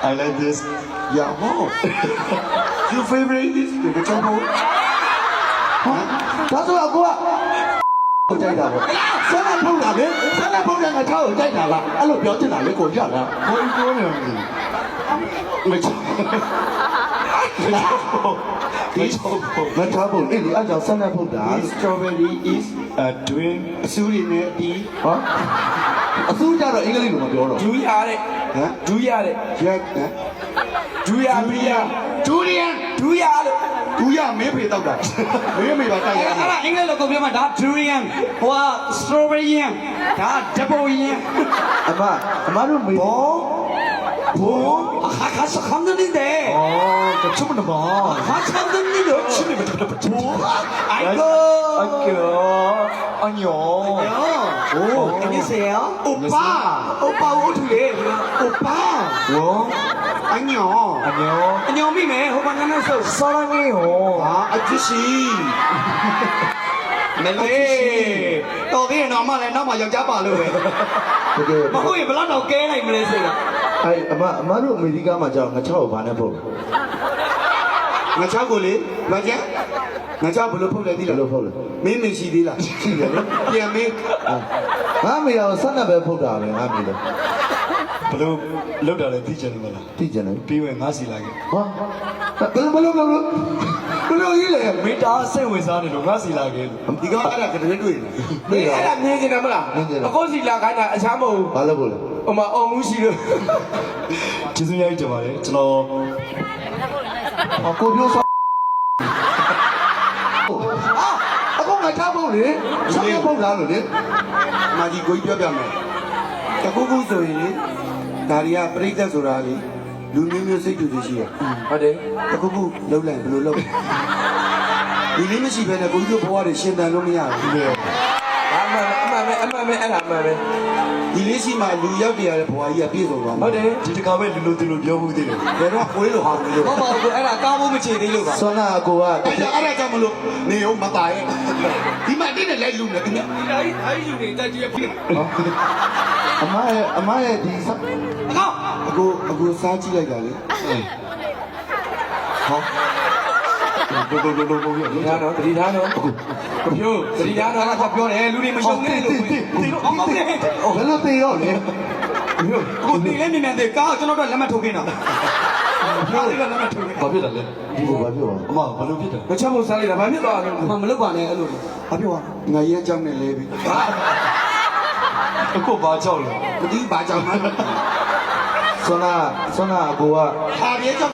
I like this. Yeah, oh. Your favorite is the chocolate. ဒါဆိုတော့ကိုကကိုကြိုက်တာပေါ့ဆန်းလက်ဖုန်းတာလေဆန်းလက်ဖုန်းတဲ့ငါချောက်ကိုကြိုက်တာလားအဲ့လိုပြောချင်တာလေကိုရလား What are you doing here? မချောက်ဒီမချောက်ဘူးအဲ့ဒီအကြောင်းဆန်းလက်ဖုန်းတာ strawberry is Doing အဆူရင်းနဲ့ဒီဟောအဆူကြတော့အင်္ဂလိပ်လိုမပြောတော့ ဒူးရတဲ့ ဟမ် ဒူးရတဲ့ ရက်ဟမ် ဒူးရပရိယာ ဒူရီယန် ဒူးရလို့ ဒူရမင်းဖေတောက်တာမင်းမေပါတိုက်ရ အဲ့ဒါအင်္ဂလိပ်လိုကိုပြောမှာဒါဒူရီယန်ဟိုကစထရောဘယ်ရီယန်ဒါဒဘိုရီယန် အမတို့မေဘောဘော အခါစခမ်းနေတယ် 그 춤은 뭐? အခါစခမ်းနေလို့ 춤이 뭐? အိုင်ကို 아니요. 오 안녕하세요 오빠 오빠 오투래 오빠 뭐? 안녕 안녕. 안녕 미매 오빠 만나서 사랑해요. 아 아저씨 멜레 너네 너만 너만 여자 봐로 해 တကယ် မဟုတ်ရင်ဘယ်တော့ကဲနိုင်မလဲစိတ်က အဲ့အမတို့အမေရိကမှာကြောက်ငါချောက်ကိုဘာနဲ့ဖုတ်ငါချောက်ကိုလေဘာကျငါချောက်ဘယ်လိုဖုတ်လဲသိလားဘယ်လိုဖုတ်လဲမင်းမရှိသေးလားရှိတယ်နော်ပြန်မေးငါမေတော့ဆက်နေပဲဖုတ်တာပဲငါမေတော့ 별로 럭다래 뒤져는 거라. သိကြတယ် 비왜 나시 라게. ဟာဘယ်လိုကြီးလဲ 메다 세we 사네 로 나시 라게. ဒီကောင်အဲ့ဒါကတည်းကတွေ့ နေ နေ အဲ့ဒါမြင်နေတယ်မလားအခုစီလာခိုင်းတာအချမ်းမဟုတ် ဘာလို့လို့လဲ ဟိုမှာအောင်မှုရှိလို့ 지수야이 저 말해. 저 ကိုပြောဆောအခုငါချောက်ဖို့လေဆက်နေဖုတ်လားလို့လေမာကြီးကိုကြီးပြောပြမယ်တခုခုဆိုရင်လေဒါတွေကပြိတ္တဆိုတာလေလူမျိုးမျိုးစိတ်တူတူရှိရ ဟုတ်တယ် တခုခုလှုပ်လိုက်ဘယ်လိုလှုပ်ဒီလေးမရှိဘဲနဲ့ကိုကြီးတို့ဘဝတွေရှင်တန်လို့မရဘူး အမှန်အဲ့ဒါမှန်ပဲ ဒီလေးရှိမှလူရောက်တည်ရတဲ့ဘဝကြီးကပြည့်စုံသွားမှာ ဟုတ်တယ် 지득하면 룰로 들로 벼부 되네. ဘယ်တော့ခွေးလို့ဟာလို့ ဘာမှမဟုတ်အဲ့ဒါကားဖို့မချေသေးလို့ပါ ဆွမ်းနာကိုကအဲ့ဒါကြောင့်မလို့နေအောင်မပါရဲ့ဒီမှာတိနဲ့လိုက်လူနေခင်ဗျ အဲ့ယူနေတက်ကြီးဖြစ် အမရဲ့ဒီ အကော အခုစားကြည့်လိုက်တာလေဟော ဒီသားတော့တတိသားတော့ကိုဖြိုးတတိသားတော့ကပြောတယ်လူတွေမရှုံးနဲ့လို့ဒီတော့အမောင်းနေ ဘယ်လိုသိရောလဲ ကိုတီလည်းမြန်မြန်သေးကားကျွန်တော်တို့လက်မှတ်ထိုးခင်းတာပြောတယ်လက်မှတ်ထိုးခင်း 뭐ဖြစ်တယ်လဲ ဒီကိုဘာပြော အမဘာလို့ဖြစ်တယ် မချက်မို့စားလိုက်တာဘာဖြစ်သွားလဲမလုပ်ပါနဲ့အဲ့လိုဘာပြော ငါရဲ့အကြောင်းနဲ့လဲပြီ အခုဘာကြောက်လဲ မသိဘာကြောင့်မှဆွမ်းနာအကိုက ဟာပြေကြောင့်